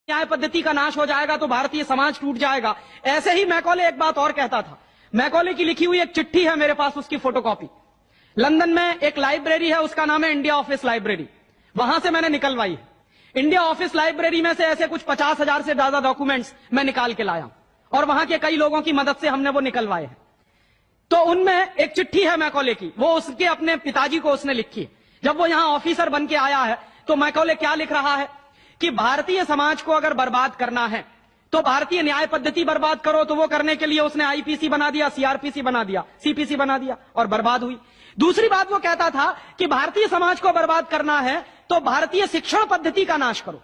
न्याय पद्धति का नाश हो जाएगा तो भारतीय समाज टूट जाएगा। ऐसे ही मैकॉले एक बात और कहता था। मैकॉले की लिखी हुई एक चिट्ठी है मेरे पास, उसकी फोटोकॉपी। लंदन में एक लाइब्रेरी है, उसका नाम है इंडिया ऑफिस लाइब्रेरी, वहां से मैंने निकलवाई है। इंडिया ऑफिस लाइब्रेरी में से ऐसे कुछ 50,000 से ज्यादा डॉक्यूमेंट्स मैं निकाल के लाया और वहां के कई लोगों की मदद से हमने वो निकलवाए हैं। तो उनमें एक चिट्ठी है मैकॉले की, वो उसके अपने पिताजी को उसने लिखी है। जब वो यहां ऑफिसर बन के आया है तो मैकॉले क्या लिख रहा है कि भारतीय समाज को अगर बर्बाद करना है तो भारतीय न्याय पद्धति बर्बाद करो। तो वो करने के लिए उसने आईपीसी बना दिया, सीआरपीसी बना दिया, सीपीसी बना दिया और बर्बाद हुई। दूसरी बात वो कहता था कि भारतीय समाज को बर्बाद करना है तो भारतीय शिक्षण पद्धति का नाश करो।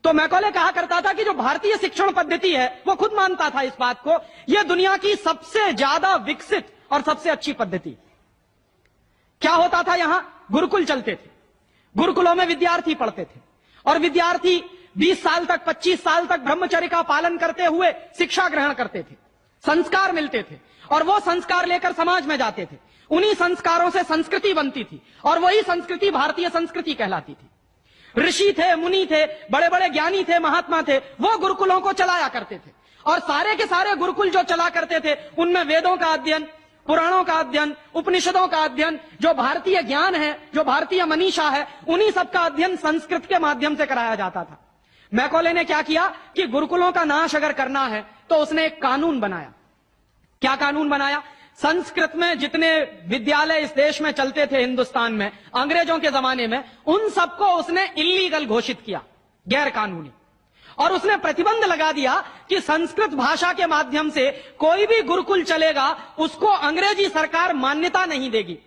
तो मैकॉले कहा करता था कि जो भारतीय शिक्षण पद्धति है, वो खुद मानता था इस बात को, यह दुनिया की सबसे ज्यादा विकसित और सबसे अच्छी पद्धति। क्या होता था, यहां गुरुकुल चलते थे, गुरुकुलों में विद्यार्थी पढ़ते थे और विद्यार्थी 20 साल तक, 25 साल तक ब्रह्मचर्य का पालन करते हुए शिक्षा ग्रहण करते थे, संस्कार मिलते थे और वो संस्कार लेकर समाज में जाते थे। उन्हीं संस्कारों से संस्कृति बनती थी और वही संस्कृति भारतीय संस्कृति कहलाती थी। ऋषि थे, मुनि थे, बड़े बड़े ज्ञानी थे, महात्मा थे, वो गुरुकुलों को चलाया करते थे और सारे के सारे गुरुकुल जो चला करते थे उनमें वेदों का अध्ययन, पुराणों का अध्ययन, उपनिषदों का अध्ययन, जो भारतीय ज्ञान है, जो भारतीय मनीषा है, उन्हीं सबका अध्ययन संस्कृत के माध्यम से कराया जाता था। मैकॉले ने क्या किया कि गुरुकुलों का नाश अगर करना है तो उसने एक कानून बनाया। क्या कानून बनाया? संस्कृत में जितने विद्यालय इस देश में चलते थे, हिंदुस्तान में अंग्रेजों के जमाने में, उन सबको उसने इल्लीगल घोषित किया, गैर कानूनी। और उसने प्रतिबंध लगा दिया कि संस्कृत भाषा के माध्यम से कोई भी गुरुकुल चलेगा उसको अंग्रेजी सरकार मान्यता नहीं देगी।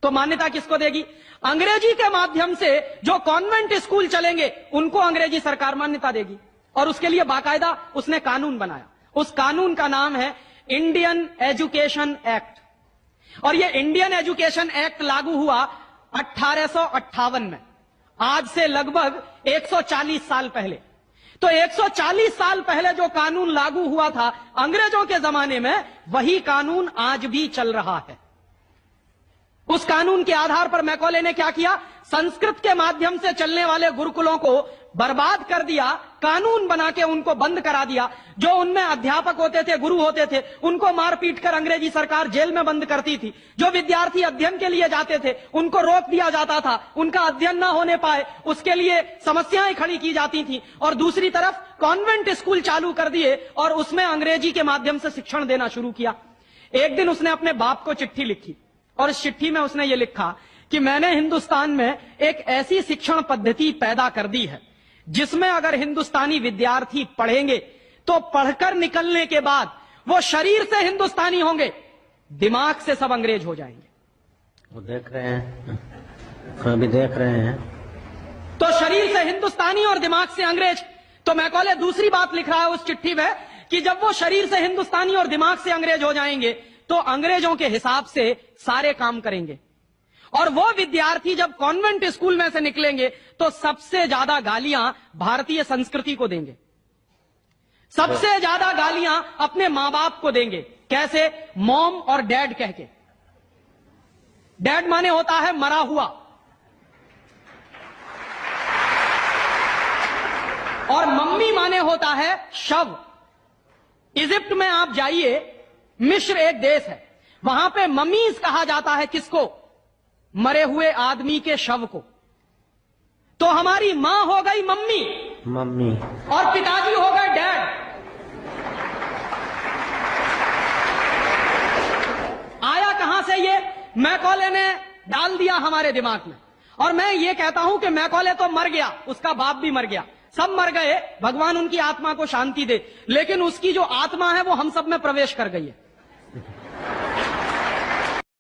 तो मान्यता किसको देगी? अंग्रेजी के माध्यम से जो कॉन्वेंट स्कूल चलेंगे उनको अंग्रेजी सरकार मान्यता देगी। और उसके लिए बाकायदा उसने कानून बनाया। उस कानून का नाम है इंडियन एजुकेशन एक्ट। और यह इंडियन एजुकेशन एक्ट लागू हुआ 1858 में, आज से लगभग 140 साल पहले। तो 140 साल पहले जो कानून लागू हुआ था अंग्रेजों के जमाने में, वही कानून आज भी चल रहा है। उस कानून के आधार पर मैकॉले ने क्या किया? संस्कृत के माध्यम से चलने वाले गुरुकुलों को बर्बाद कर दिया, कानून बना के उनको बंद करा दिया। जो उनमें अध्यापक होते थे, गुरु होते थे, उनको मार पीट कर अंग्रेजी सरकार जेल में बंद करती थी। जो विद्यार्थी अध्ययन के लिए जाते थे उनको रोक दिया जाता था, उनका अध्ययन ना होने पाए उसके लिए समस्याएं खड़ी की जाती थी। और दूसरी तरफ कॉन्वेंट स्कूल चालू कर दिए और उसमें अंग्रेजी के माध्यम से शिक्षण देना शुरू किया। एक दिन उसने अपने बाप को चिट्ठी लिखी और इस चिट्ठी में उसने ये लिखा कि मैंने हिंदुस्तान में एक ऐसी शिक्षण पद्धति पैदा कर दी है जिसमें अगर हिंदुस्तानी विद्यार्थी पढ़ेंगे तो पढ़कर निकलने के बाद वो शरीर से हिंदुस्तानी होंगे, दिमाग से सब अंग्रेज हो जाएंगे। वो देख रहे हैं, अभी देख रहे हैं। तो शरीर से हिंदुस्तानी और दिमाग से अंग्रेज। तो मैकॉले दूसरी बात लिख रहा है उस चिट्ठी में कि जब वो शरीर से हिंदुस्तानी और दिमाग से अंग्रेज हो जाएंगे तो अंग्रेजों के हिसाब से सारे काम करेंगे। और वो विद्यार्थी जब कॉन्वेंट स्कूल में से निकलेंगे तो सबसे ज्यादा गालियां भारतीय संस्कृति को देंगे, सबसे ज्यादा गालियां अपने मां बाप को देंगे। कैसे? मॉम और डैड कह के। डैड माने होता है मरा हुआ और मम्मी माने होता है शव। इजिप्ट में आप जाइए, मिस्र एक देश है, वहां पे ममीज कहा जाता है किसको? मरे हुए आदमी के शव को। तो हमारी मां हो गई मम्मी और पिताजी हो गए डैड। आया कहां से ये? मैकॉले ने डाल दिया हमारे दिमाग में। और मैं ये कहता हूं कि मैकॉले तो मर गया, उसका बाप भी मर गया, सब मर गए, भगवान उनकी आत्मा को शांति दे, लेकिन उसकी जो आत्मा है वो हम सब में प्रवेश कर गई है।